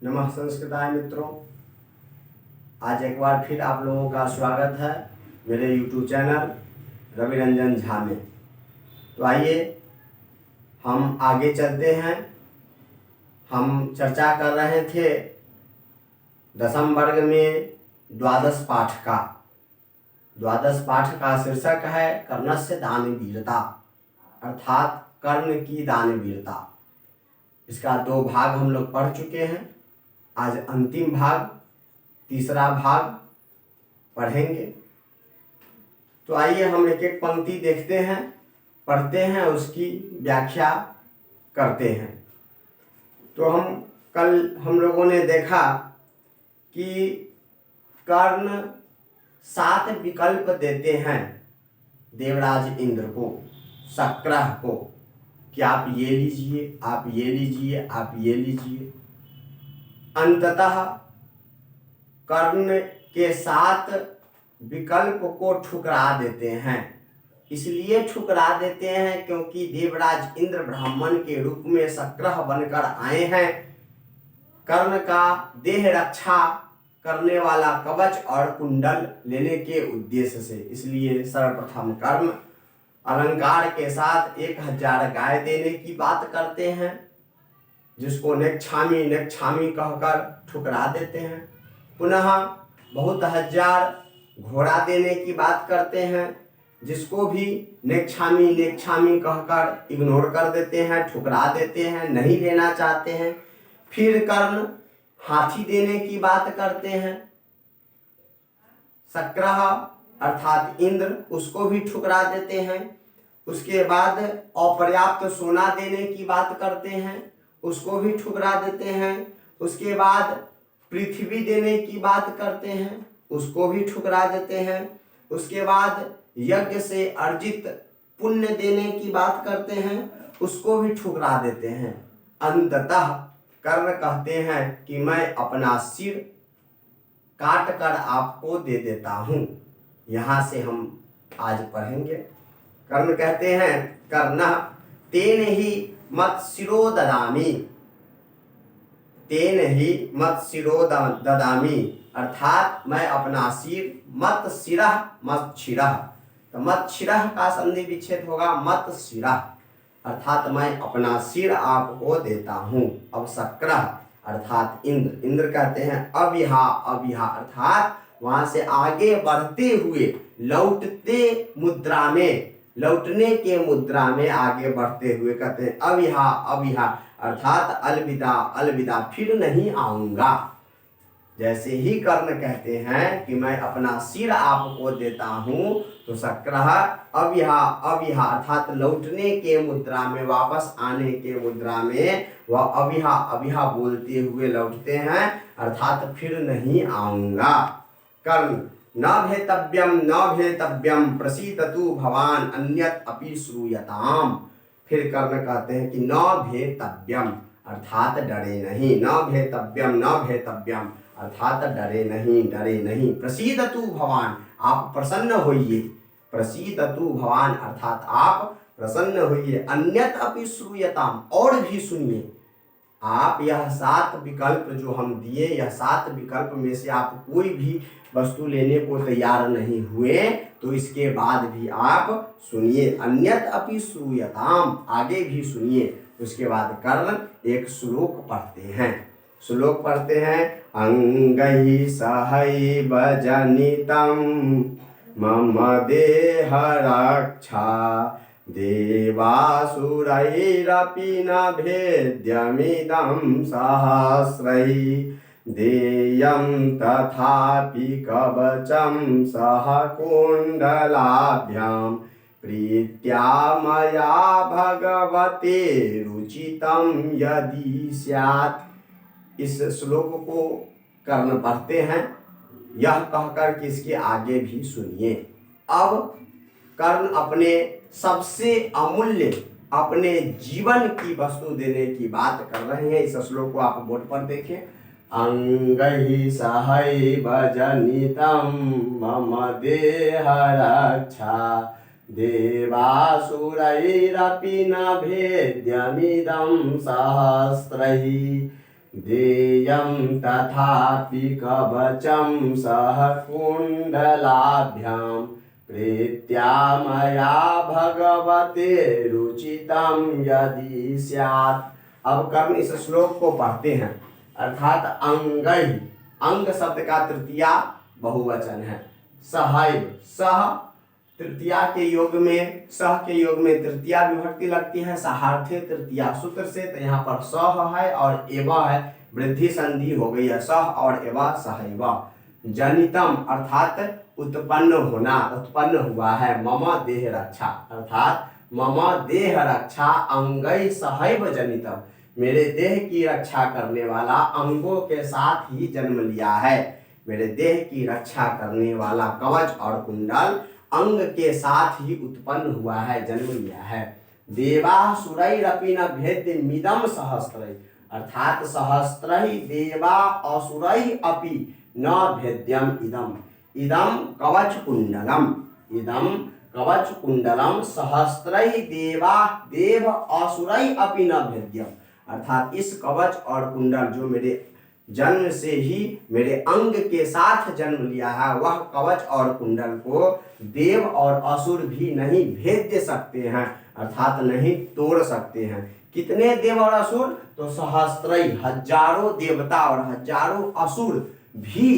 नमः संस्कृताय मित्रों, आज एक बार फिर आप लोगों का स्वागत है मेरे YouTube चैनल रवि रंजन झा में। तो आइए हम आगे चलते हैं। हम चर्चा कर रहे थे दसम वर्ग में द्वादश पाठ का शीर्षक है कर्णस्य दानवीरता, अर्थात कर्ण की दानवीरता। इसका 2 भाग हम लोग पढ़ चुके हैं। आज अंतिम भाग, तीसरा भाग पढ़ेंगे। तो आइए हम एक एक पंक्ति देखते हैं, पढ़ते हैं, उसकी व्याख्या करते हैं। तो कल हम लोगों ने देखा कि कर्ण 7 विकल्प देते हैं देवराज इंद्र को, शक्रह को, कि आप ये लीजिए, आप ये लीजिए, आप ये लीजिए। अंततः कर्ण के 7 विकल्प को ठुकरा देते हैं। इसलिए ठुकरा देते हैं क्योंकि देवराज इंद्र ब्राह्मण के रूप में शक्रह बनकर आए हैं। कर्ण का देह रक्षा करने वाला कवच और कुंडल लेने के उद्देश्य से, इसलिए सर्वप्रथम कर्ण अलंकार के साथ 1000 गाय देने की बात करते हैं, जिसको नेक्षामी नेक्षामी कहकर ठुकरा देते हैं। पुनः बहुत हजार घोड़ा देने की बात करते हैं, जिसको भी नेक्षामी नेक्षामी कहकर इग्नोर कर देते हैं, ठुकरा देते हैं, नहीं लेना चाहते हैं। फिर कर्ण हाथी देने की बात करते हैं, शक्रह अर्थात इंद्र, उसको भी ठुकरा देते हैं। उसके बाद अपर्याप्त सोना देने की बात करते हैं, उसको भी ठुकरा देते हैं। उसके बाद पृथ्वी देने की बात करते हैं, उसको भी ठुकरा देते हैं। उसके बाद यज्ञ से अर्जित पुण्य देने की बात करते हैं, उसको भी ठुकरा देते हैं। अंततः कर्ण कहते हैं कि मैं अपना सिर काट कर आपको दे देता हूँ। यहाँ से हम आज पढ़ेंगे। कर्ण कहते हैं, कर्ण तेन ही मत शिरो ददामी, तेन ही मत शिरो ददामी, अर्थात मैं अपना सिर, मत शिरः मत शिरः, तो मत शिरः का संधि विच्छेद होगा मत शिरः, अर्थात मैं अपना सिर आपको देता हूँ। अब शक्रह अर्थात इंद्र, इंद्र कहते हैं अविहा, अविहा अर्थात वहां से आगे बढ़ते हुए लौटते मुद्रा में, लौटने के मुद्रा में आगे बढ़ते हुए कहते हैं अविहा, अविहा अर्थात अलविदा, अलविदा, फिर नहीं आऊंगा। जैसे ही कर्ण कहते हैं कि मैं अपना सिर आपको देता हूं, तो शक्रह अविहा, अविहा अर्थात लौटने के मुद्रा में, वापस आने के मुद्रा में वह अविहा, अविहा बोलते हुए लौटते हैं, अर्थात फिर नहीं आऊंगा। कर्ण न भेतव्यम न भेतव्यम प्रसीदतु भवान अन्यत अपि श्रूयताम। फिर कर्ण कहते हैं कि न भेतव्यम अर्थात डरे नहीं, न भेतव्यम न भेतव्यम अर्थात डरे नहीं, डरे नहीं। प्रसीदतु भवान आप प्रसन्न होइए, प्रसीदतु भवान अर्थात आप प्रसन्न होइए। अन्यत अपि श्रूयताम और भी सुनिए। आप यह 7 विकल्प जो हम दिए, यह 7 विकल्प में से आप कोई भी वस्तु लेने को तैयार नहीं हुए, तो इसके बाद भी आप सुनिए। अन्यत अपि श्रूयताम, आगे भी सुनिए। उसके बाद कर्ण एक श्लोक पढ़ते हैं, श्लोक पढ़ते हैं अंगैः सहैव जनितं मम देह रक्षा देवासुरैरपि न भेद्यमिदं सहस्रैः देयं तथापि कवचं सह कुण्डलाभ्यां प्रीत्या मया भगवते रुचितं यदि स्यात्। इस श्लोक को कर्ण पढ़ते हैं, यह कहकर कि इसके आगे भी सुनिए। अब कर्ण अपने सबसे अमूल्य, अपने जीवन की वस्तु देने की बात कर रहे हैं। इस श्लोक को आप बोर्ड पर देखें। अंगैः सहैव जनितं मम देह रक्षा देवासुरैरपि न भेद्यमिदं सहस्रैः देयं तथापि कवचं सह कुण्डलाभ्यां प्रीत्या मया भगवते रुचितं यदि स्यात्। अब कर्ण इस श्लोक को पढ़ते हैं, अर्थात अंगै, अंग शब्द का तृतीया बहुवचन है। सहैव, सह तृतीया के योग में, सह के योग में तृतीया विभक्ति लगती है, सहार्थे तृतीया सूत्र से, तो यहाँ पर सह है और एव है, वृद्धि संधि हो गई है, सह और एव सहैव। जनितम अर्थात उत्पन्न होना, उत्पन्न हुआ है। मम देह रक्षा अर्थात मम देह रक्षा अंगै सहैव जनितम, मेरे देह की रक्षा करने वाला अंगों के साथ ही जन्म लिया है। मेरे देह की रक्षा करने वाला कवच और कुंडल अंग के साथ ही उत्पन्न हुआ है, जन्म लिया है। देवासुरैरपि न भेद्यमिदं सहस्रै, अर्थात सहस्रै देवा असुरै अपि न भेद्यम इदम, इदम कवच कुंडलम, इदम कवच कुंडलम सहस्रै देवा देव असुरै अपि न भेद्यम, अर्थात इस कवच और कुंडल जो मेरे जन्म से ही मेरे अंग के साथ जन्म लिया है, वह कवच और कुंडल को देव और असुर भी नहीं भेद सकते हैं, अर्थात नहीं तोड़ सकते हैं। कितने देव और असुर? तो सहस्त्रै, हजारों देवता और हजारों असुर भी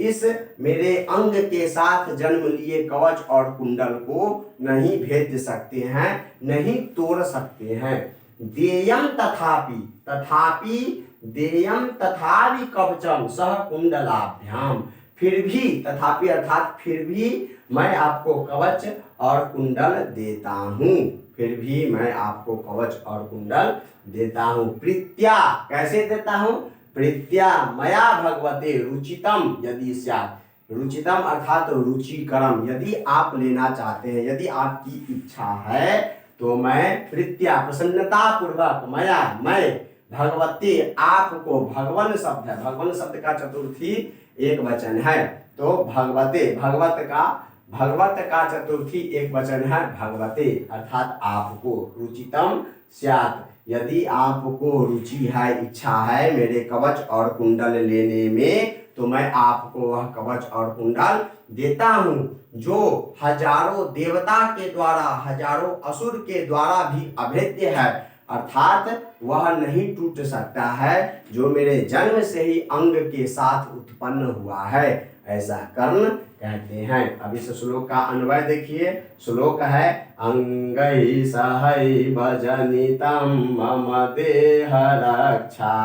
इस मेरे अंग के साथ जन्म लिए कवच और कुंडल को नहीं भेद सकते हैं, नहीं तोड़ सकते हैं। देयम तथापि, तथापि देयम तथापि कवचम सह कुंडलाभ्याम, फिर भी, तथापि अर्थात फिर भी मैं आपको कवच और कुंडल देता हूँ, फिर भी मैं आपको कवच और कुंडल देता हूँ। प्रीत्या, कैसे देता हूँ? प्रीत्या मया भगवते रुचितम यदि स्यात्, रुचितम अर्थात रुचिकरम, यदि आप लेना चाहते हैं, यदि आपकी इच्छा है तो मैं प्रीत्या प्रसन्नता पूर्वक, मया मैं भगवती आपको, भगवन शब्द है, भगवन शब्द का चतुर्थी एक वचन है, तो भगवते, भगवत का चतुर्थी एक वचन है भगवते, अर्थात आपको। रुचितम स्यात्, यदि आपको रुचि है, इच्छा है मेरे कवच और कुंडल लेने में, तो मैं आपको वह कवच और कुंडल देता हूँ, जो हजारों देवता के द्वारा, हजारों असुर के द्वारा भी अभेद्य है, अर्थात वह नहीं टूट सकता है, जो मेरे जन्म से ही अंग के साथ उत्पन्न हुआ है, ऐसा कर्ण कहते हैं। अब इस श्लोक का अन्वय देखिए। श्लोक है अंगै सहैव जनितं मम देह रक्षा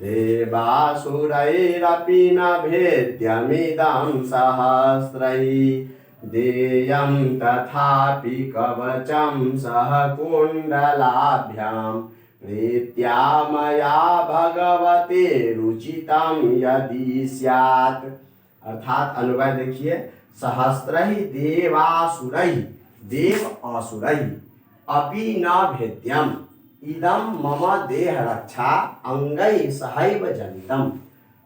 देवासुरैरपि न भेद्यमिदं सहस्रै देयं तथापि कवचं सह कुंडलाभ्यां प्रीत्या मया भगवते रुचितं यदि स्यात्, अर्थात अन्वय देखिए। सहस्रै देवासुरै, देव असुरै, अपि न भेद्यम इदं मम देह रक्षा अंगै सहैव जनितम,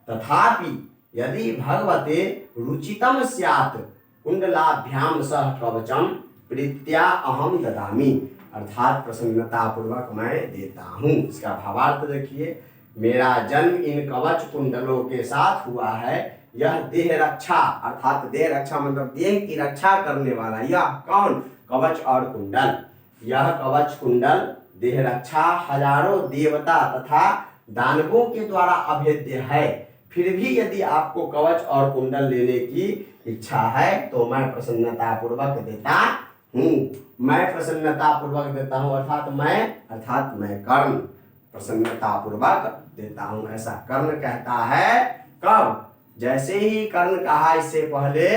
तथापि यदि भगवते रुचितम स्यात् कुंडलाभ्याम सह कवचम प्रीत्या अहम ददामि, अर्थात प्रसन्नता पूर्वक मैं देता हूँ। इसका भावार्थ देखिए। मेरा जन्म इन कवच कुंडलों के साथ हुआ है, यह देह रक्षा, अर्थात देह रक्षा मतलब देह की रक्षा करने वाला, यह कौन? कवच और कुंडल। यह कवच कुंडल देह रक्षा हजारों देवता तथा दानवों के द्वारा अभेद्य है, फिर भी यदि आपको कवच और कुंडल लेने की इच्छा है तो मैं प्रसन्नता पूर्वक देता हूँ, मैं प्रसन्नता पूर्वक देता हूँ, अर्थात मैं कर्ण प्रसन्नता पूर्वक देता हूँ, ऐसा कर्ण कहता है। कब? जैसे ही कर्ण कहा इससे पहले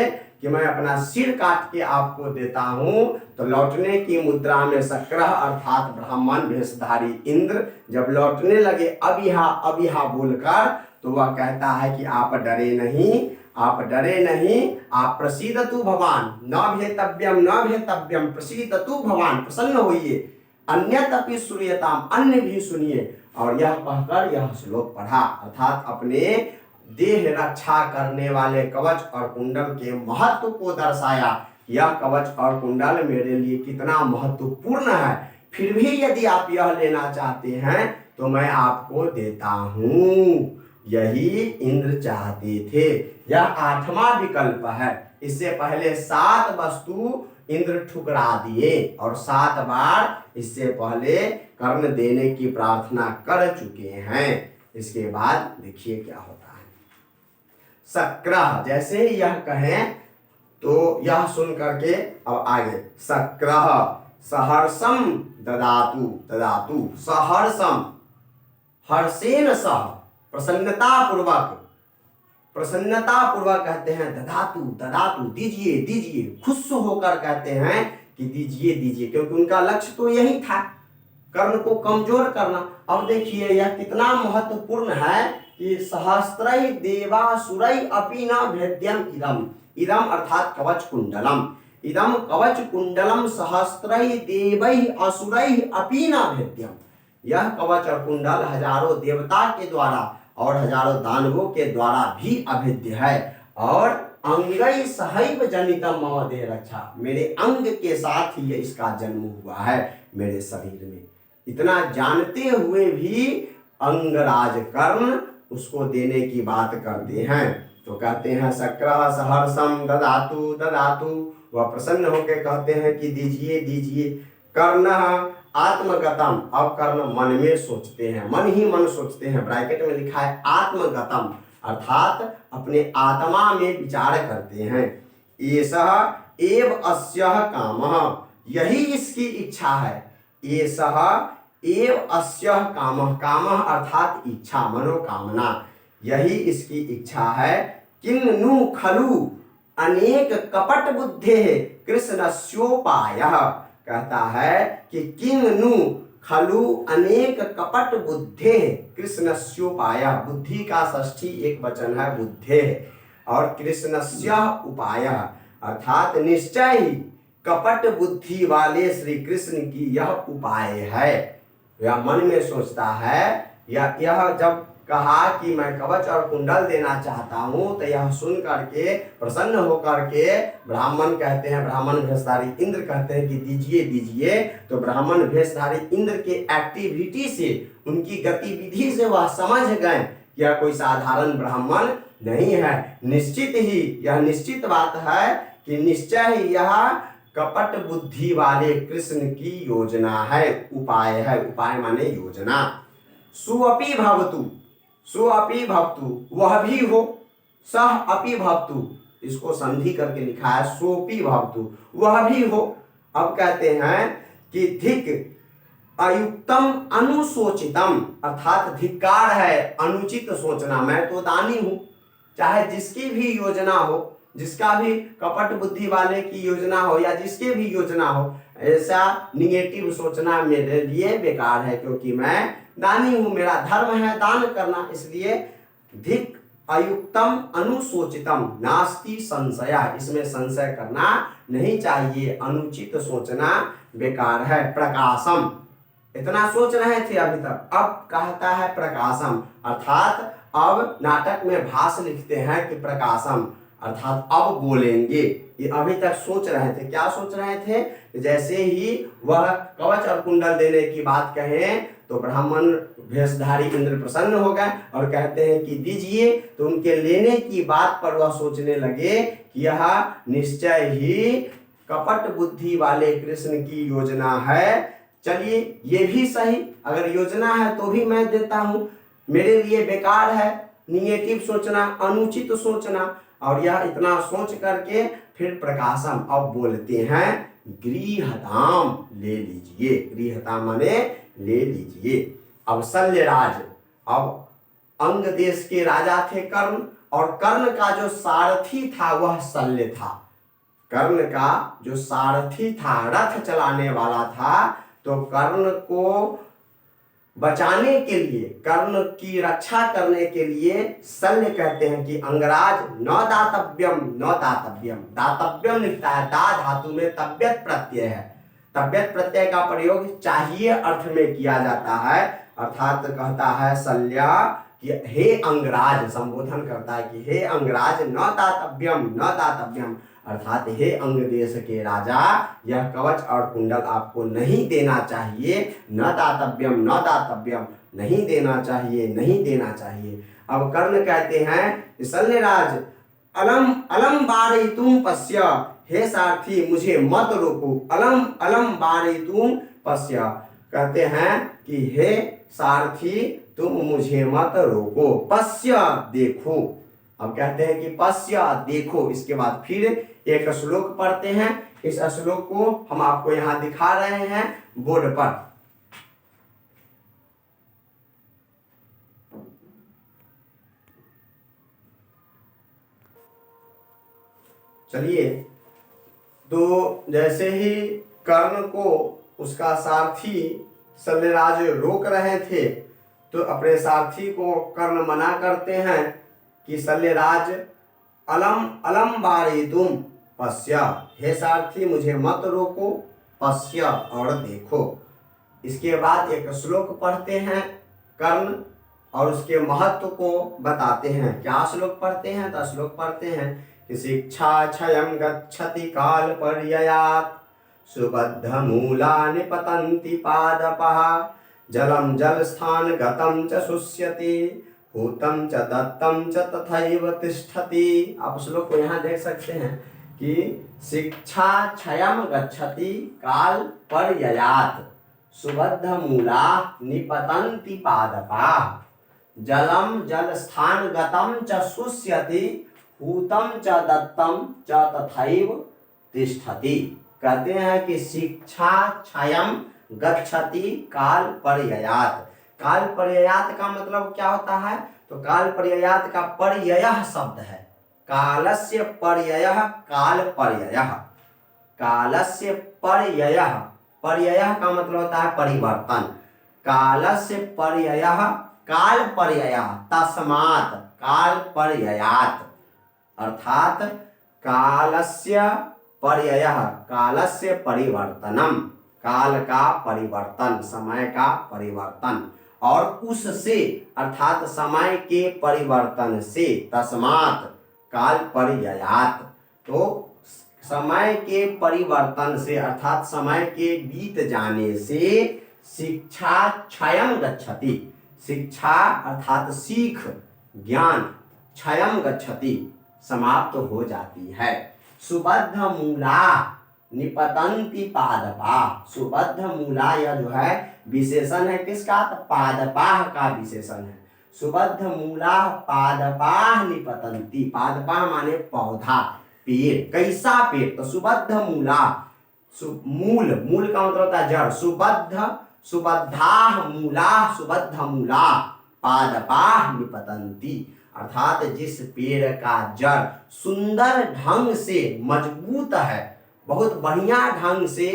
कि मैं अपना सिर काट के आपको देता हूँ, तो लौटने की मुद्रा में सक्रह अर्थात ब्राह्मण वेशधारी इंद्र जब लौटने लगे अब यहाँ बोलकर, तो वह कहता है कि आप डरे नहीं, आप डरे नहीं, आप प्रसीदतु भवान, न भेतव्यम प्रसीदतु भवान, प्रसन्न होइए, अन्यतपि श्रूयताम, अन्य भी सुनिए। और यह कहकर यह श्लोक पढ़ा, अर्थात अपने देह रक्षा करने वाले कवच और कुंडल के महत्व को दर्शाया। यह कवच और कुंडल मेरे लिए कितना महत्वपूर्ण है, फिर भी यदि आप यह लेना चाहते हैं, तो मैं आपको देता हूँ। यही इंद्र चाहते थे। यह 8वां विकल्प है। इससे पहले 7 वस्तु इंद्र ठुकरा दिए और 7 बार इससे पहले कर्ण देने की प्रार्थना कर चुके हैं। इसके बाद देखिए क्या होता है। सक्रह, जैसे ही यह कहें तो यह सुन करके अब आगे सक्रह सहर्षम ददातु, ददातु सहर्षम, हर्षेन सह, प्रसन्नता पूर्वक, प्रसन्नता पूर्वक कहते हैं ददातु, ददातु दीजिए दीजिए, खुश होकर कहते हैं कि दीजिए दीजिए, क्योंकि उनका लक्ष्य तो यही था, कर्ण को कमजोर करना। अब देखिए यह कितना महत्वपूर्ण है कि सहस्त्रैः देवासुरैः अपि न भेद्यम इदम, इदम अर्थात कवच कुंडलम, इदम कवच कुंडलम सहस्त्रैः देवैः असुरैः अपि न भेद्यम। यह कवच और कुंडल हजारों देवता के द्वारा और हजारों दानवों के द्वारा भी अभेद्य है। और अंगै सहैव जनितम मम देह रक्षा, मेरे अंग के साथ ही इसका जन्म हुआ है मेरे शरीर में। इतना जानते हुए भी अंगराज कर्ण उसको देने की बात करते हैं। तो कहते हैं सक्रह सहर्षम ददातु ददातु, वह प्रसन्न होकर कहते हैं कि दीजिए दीजिए। कर्ण आत्मगतम, अब कर्ण मन में सोचते हैं, मन ही मन सोचते हैं, ब्रैकेट में लिखा है आत्मगतम, अर्थात अपने आत्मा में विचार करते हैं। एषः एव अस्यः कामः, यही इसकी इच्छा है। एषः एव अस्यः कामः, कामः अर्थात इच्छा, मनोकामना, यही इसकी इच्छा है। किं नु खलु अनेक कपट बुद्धेः कृष्णस्योपायः, कहता है कि किं नु खलु अनेक कपट बुद्धे कृष्णस्योपाय, बुद्धि का षष्ठी एक वचन है बुद्धे, और कृष्णस्य उपाय अर्थात निश्चय ही कपट बुद्धि वाले श्री कृष्ण की यह उपाय है। यह मन में सोचता है, यह जब कहा कि मैं कवच और कुंडल देना चाहता हूं, तो यह सुन करके प्रसन्न होकर के ब्राह्मण कहते हैं, ब्राह्मण भेषधारी इंद्र कहते हैं कि दीजिए दीजिए। तो ब्राह्मण भेषधारी इंद्र के एक्टिविटी से, उनकी गतिविधि से वह समझ गए कि यह कोई साधारण ब्राह्मण नहीं है। निश्चित ही यह निश्चित बात है कि निश्चय ही यह कपट बुद्धि वाले कृष्ण की योजना है, उपाय है, उपाय माने योजना। सुअपि भवतु, सुअपि भवतु वह भी हो, सह अपि भवतु, इसको संधि करके लिखा है सोपि भवतु वह भी हो। अब कहते हैं कि धिक अयुक्तम अनुशोचितम, अर्थात धिक्कार है, अनुचित सोचना। मैं तो दानी हूं, चाहे जिसकी भी योजना हो, जिसका भी कपट बुद्धि वाले की योजना हो या जिसके भी योजना हो, ऐसा निगेटिव सोचना मेरे लिए बेकार है, क्योंकि मैं दानी हूं, मेरा धर्म है दान करना। इसलिए धिक अयुक्तम अनुशोचितम नास्ति संशय, इसमें संशय करना नहीं चाहिए, अनुचित सोचना बेकार है। प्रकाशम, इतना सोच रहे थे अभी तक, अब कहता है प्रकाशम, अर्थात अब नाटक में भाष लिखते हैं कि प्रकाशम अर्थात अब बोलेंगे। ये अभी तक सोच रहे थे, क्या सोच रहे थे? जैसे ही वह कवच और कुंडल देने की बात कहें तो ब्राह्मण भेषधारी इंद्र प्रसन्न हो गए और कहते हैं कि दीजिए। तो उनके लेने की बात पर वह सोचने लगे कि यह निश्चय ही कपट बुद्धि वाले कृष्ण की योजना है। चलिए ये भी सही, अगर योजना है तो भी मैं देता हूं, मेरे लिए बेकार है निगेटिव सोचना, अनुचित सोचना। और यह इतना सोच करके फिर प्रकाशम अब बोलते हैं गृहताम, ले लीजिए, गृहताम माने ले लीजिए। अब शल्यराज, अब अंग देश के राजा थे कर्ण, और कर्ण का जो सारथी था वह शल्य था। कर्ण का जो सारथी था, रथ चलाने वाला था, तो कर्ण को बचाने के लिए, कर्ण की रक्षा करने के लिए शल्य कहते हैं कि अंगराज न दातव्यम, न दातव्यम, दातव्यम लिखता है, दा धातु में तब्यत प्रत्यय है। तब्यत प्रत्यय का प्रयोग चाहिए अर्थ में किया जाता है, अर्थात कहता है शल्या कि हे अंगराज, संबोधन करता है कि हे अंगराज न दातव्यम, न दातव्यम, अर्थात हे अंग देश के राजा, यह कवच और कुंडल आपको नहीं देना चाहिए। न दातव्यम, न दातव्यम, नहीं देना चाहिए, नहीं देना चाहिए। अब कर्ण कहते हैं शल्यराज अलम अलम वारयितुम पश्य, हे सारथी मुझे मत रोको। अलम अलम वारयितुम पश्य, कहते हैं कि हे सारथी तुम मुझे मत रोको। पश्य देखो, अब कहते हैं कि पश्य देखो। इसके बाद फिर एक श्लोक पढ़ते हैं। इस श्लोक को हम आपको यहाँ दिखा रहे हैं बोर्ड पर। चलिए, तो जैसे ही कर्ण को उसका सारथी शल्यराज रोक रहे थे, तो अपने सारथी को कर्ण मना करते हैं कि शल्यराज अलम अलम वारयितुम पश्य, हे सारथी मुझे मत रोको, पश्य और देखो। इसके बाद एक श्लोक पढ़ते हैं कर्ण और उसके महत्व को बताते हैं। क्या श्लोक पढ़ते हैं? तो श्लोक पढ़ते हैं कि शिक्षा क्षयं गच्छति काल पर्ययात्, सुबद्ध मूला निपतन्ति पादपः, जलम जल स्थान गतम च शुष्यति, भूतम च दत्तम च तथैव तिष्ठति। आप श्लोक को यहाँ देख सकते हैं कि शिक्षा क्षयं गच्छति काल पर्ययात्, सुबद्ध मूला निपतन्ति पादपाः, जलम जल स्थान गतम च शुष्यति, भूतम च दत्तम च तथैव तिष्ठति। कहते हैं कि शिक्षा क्षयं गच्छति काल पर्ययात्। काल पर्ययात् का मतलब क्या होता है? तो काल पर्ययात् का पर्ययः शब्द है। कालस्य पर्ययः काल पर्ययः, कालस्य पर्ययः, पर्ययः का मतलब होता है परिवर्तन। कालस्य पर्ययः काल पर्ययः, तस्मात् काल पर्ययात्, अर्थात कालस्य पर्ययः, कालस्य परिवर्तनम, काल का परिवर्तन, समय का परिवर्तन, और उससे अर्थात समय के परिवर्तन से, तस्मात् काल पर्ययात्, तो समय के परिवर्तन से अर्थात समय के बीत जाने से शिक्षा क्षयं गच्छति, शिक्षा अर्थात सीख, ज्ञान, क्षयं गच्छति समाप्त हो जाती है। सुबद्ध मूला निपतन्ति पादपा, सुबद्ध मूला यह जो है विशेषण है किसका? तो पादपाह का विशेषण है। सुबद्ध मूला पादपाह निपतन्ति, पादपाह माने पौधा, पेड़। कैसा पेड़? तो सुबद्ध मूला, मूल, मूल का मतलब होता है जड़। सुबद्ध, सुबद्धाह मूला, सुबद्ध मूला पादपाह निपतन्ति, अर्थात जिस पेड़ का जड़ सुंदर ढंग से मजबूत है, बहुत बढ़िया ढंग से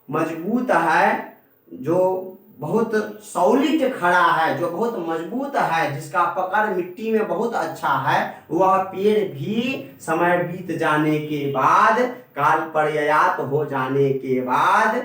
मजबूत है, जो बहुत सॉलिड खड़ा है, जो बहुत मजबूत है, जिसका पकड़ मिट्टी में बहुत अच्छा है, वह पेड़ भी समय बीत जाने के बाद, काल पर्ययात हो जाने के बाद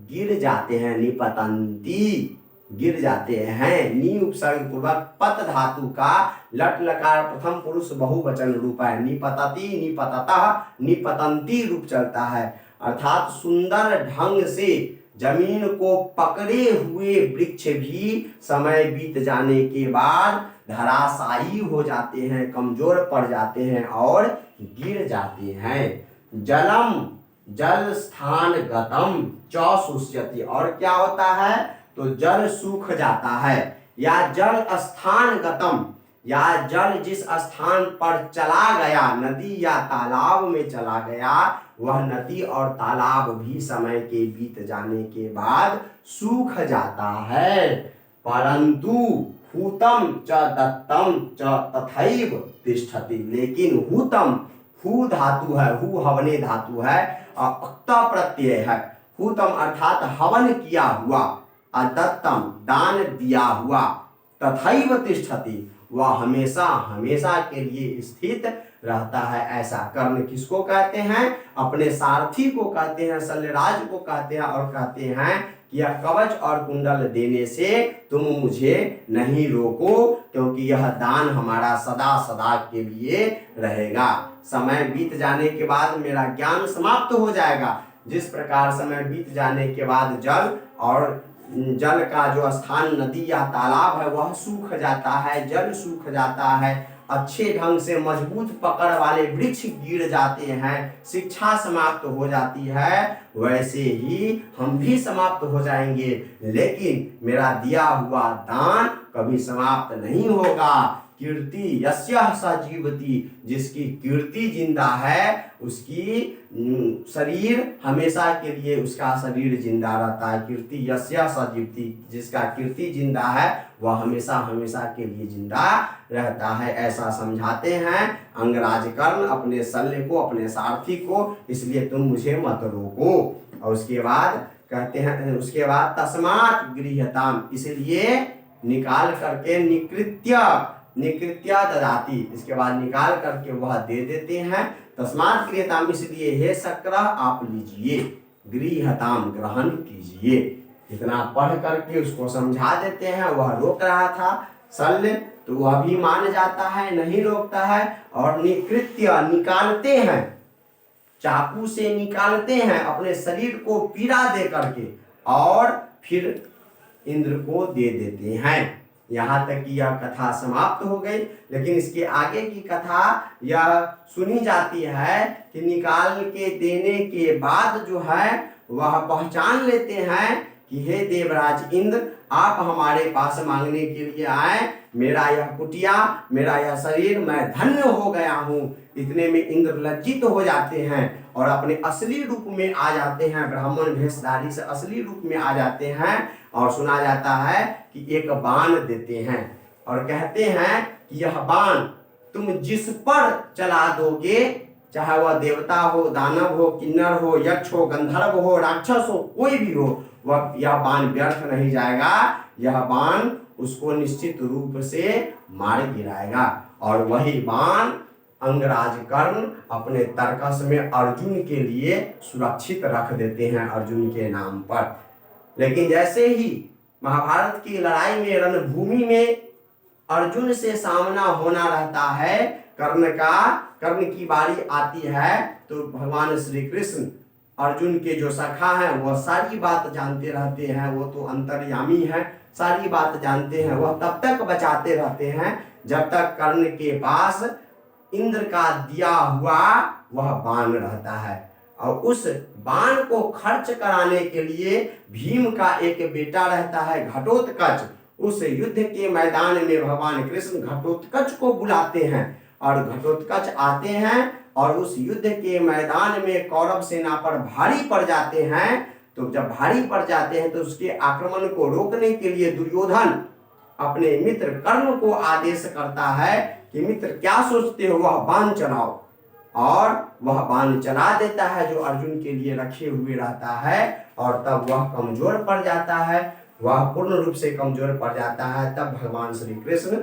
गिर जाते हैं। निपतन्ति, गिर जाते हैं। नी उपसर्ग पूर्वक पत धातु का लट लकार प्रथम पुरुष बहुवचन रूप है। निपतति, निपततः, निपतन्ति रूप चलता है, अर्थात सुंदर ढंग से जमीन को पकड़े हुए वृक्ष भी समय बीत जाने के बाद धराशायी हो जाते हैं, कमजोर पड़ जाते हैं और गिर जाते हैं। जलम जल स्थान गतम च शुष्यति, और क्या होता है? तो जल सूख जाता है, या जल स्थान गतम, या जल जिस स्थान पर चला गया, नदी या तालाब में चला गया, वह नदी और तालाब भी समय के बीत जाने के बाद सूख जाता है। परंतु हूतम च दत्तम च तथैव तिष्ठति, लेकिन हूतम, हू धातु है, हू हवने धातु है, अक्त प्रत्यय है। हूतम अर्थात हवन किया हुआ, अदत्तम दान दिया हुआ, तथैव तिष्ठति वह हमेशा हमेशा के लिए स्थित रहता है। ऐसा कर्ण किसको कहते हैं? अपने सारथी को कहते हैं, शल्यराज को कहते हैं, और कहते हैं कि यह कवच और कुंडल देने से तुम मुझे नहीं रोको, क्योंकि यह दान हमारा सदा सदा के लिए रहेगा। समय बीत जाने के बाद मेरा ज्ञान समाप्त हो जाएगा। जिस प्रकार समय बीत जाने के बाद जल और जल का जो स्थान नदी या तालाब है वह सूख जाता है, जल सूख जाता है, अच्छे ढंग से मजबूत पकड़ वाले वृक्ष गिर जाते हैं, शिक्षा समाप्त हो जाती है, वैसे ही हम भी समाप्त हो जाएंगे, लेकिन मेरा दिया हुआ दान कभी समाप्त नहीं होगा। कीर्ति यस्यः स जीवति, जिसकी कीर्ति जिंदा है उसकी शरीर हमेशा के लिए, उसका शरीर जिंदा रहता है। कीर्ति यस्यः स जीवति, जिसका कीर्ति जिंदा है वह हमेशा हमेशा के लिए जिंदा रहता है, ऐसा समझाते हैं अंगराज कर्ण अपने शल्य को, अपने सारथी को, इसलिए तुम मुझे मत रोको। और उसके बाद कहते हैं, उसके बाद तस्मात् गृह्यताम, इसलिए निकाल करके, निकृत्य ददाति, इसके बाद निकाल करके वह दे देते हैं। तस्मात् गृह्यताम, इसलिए हे शक्र आप लीजिए, गृह्यताम ग्रहण कीजिए। इतना पढ़ करके उसको समझा देते हैं। वह रोक रहा था शल्य, तो वह भी मान जाता है, नहीं रोकता है, और निकृत्य निकालते हैं, चाकू से निकालते हैं अपने शरीर को पीड़ा दे करके, और फिर इंद्र को दे देते हैं। यहाँ तक कि यह कथा समाप्त हो गई, लेकिन इसके आगे की कथा यह सुनी जाती है कि निकाल के देने के बाद जो है वह पहचान लेते हैं कि हे देवराज इंद्र, आप हमारे पास मांगने के लिए आए, मेरा यह कुटिया, मेरा यह शरीर, मैं धन्य हो गया हूँ। इतने में इंद्र लज्जित हो जाते हैं और अपने असली रूप में आ जाते हैं, ब्राह्मण भेषधारी से असली रूप में आ जाते हैं, और सुना जाता है कि एक बाण देते हैं और कहते हैं कि यह बाण तुम जिस पर चला दोगे, चाहे वह देवता हो, दानव हो, किन्नर हो, यक्ष हो, गंधर्व हो, राक्षस हो, कोई भी हो, वह यह बाण व्यर्थ नहीं जाएगा, यह बाण उसको निश्चित रूप से मार गिराएगा। और वही बाण अंगराज कर्ण अपने तर्कस में अर्जुन के लिए सुरक्षित रख देते हैं, अर्जुन के नाम पर। लेकिन जैसे ही महाभारत की लड़ाई में, रणभूमि में अर्जुन से सामना होना रहता है, कर्ण की बारी आती है, तो भगवान श्री कृष्ण अर्जुन के जो सखा हैं वह सारी बात जानते रहते हैं, वो तो अंतर्यामी है, सारी बात जानते हैं, वह तब तक बचाते रहते हैं जब तक कर्ण के पास इंद्र का दिया हुआ वह बाण रहता है। और उस बाण को खर्च कराने के लिए भीम का एक बेटा रहता है घटोत्कच, उस युद्ध के मैदान में भगवान कृष्ण घटोत्कच को बुलाते हैं, और घटोत्कच आते हैं और उस युद्ध के मैदान में कौरव सेना पर भारी पड़ जाते हैं। तो जब भारी पड़ जाते हैं तो उसके आक्रमण को रोकने के लिए दुर्योधन अपने मित्र कर्ण को आदेश करता है कि मित्र क्या सोचते हो, वह बाण चलाओ, और वह बाण चला देता है जो अर्जुन के लिए रखे हुए रहता है, और तब वह कमजोर पड़ जाता है, वह पूर्ण रूप से कमजोर पड़ जाता है। तब भगवान श्री कृष्ण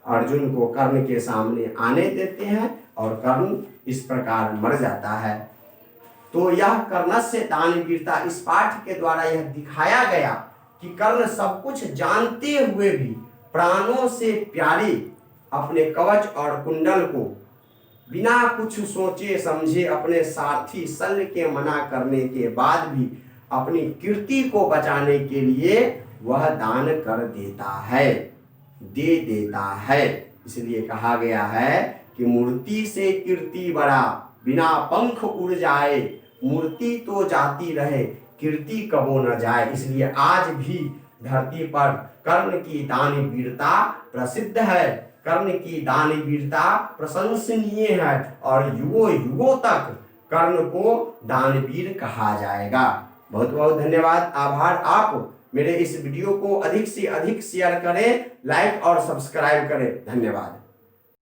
अर्जुन को कर्ण के सामने आने देते हैं और कर्ण इस प्रकार मर जाता है। तो यह कर्णस्य दानवीरता, इस पाठ के द्वारा यह दिखाया गया कि कर्ण सब कुछ जानते हुए भी प्राणों से प्यारे अपने कवच और कुंडल को बिना कुछ सोचे समझे अपने सारथी शल्य के मना करने के बाद भी अपनी कीर्ति को बचाने के लिए वह दान कर देता है, दे देता है। इसलिए कहा गया है कि मूर्ति से कीर्ति बड़ा, बिना पंख उड़ जाए, मूर्ति तो जाती रहे, कीर्ति कबो न जाए। इसलिए आज भी धरती पर कर्ण की दानवीरता प्रसिद्ध है, कर्ण की दानवीरता प्रशंसनीय है, और युगों युगों तक कर्ण को दानवीर कहा जाएगा। बहुत बहुत धन्यवाद, आभार। आप मेरे इस वीडियो को अधिक से अधिक शेयर करें, लाइक और सब्सक्राइब करें। धन्यवाद।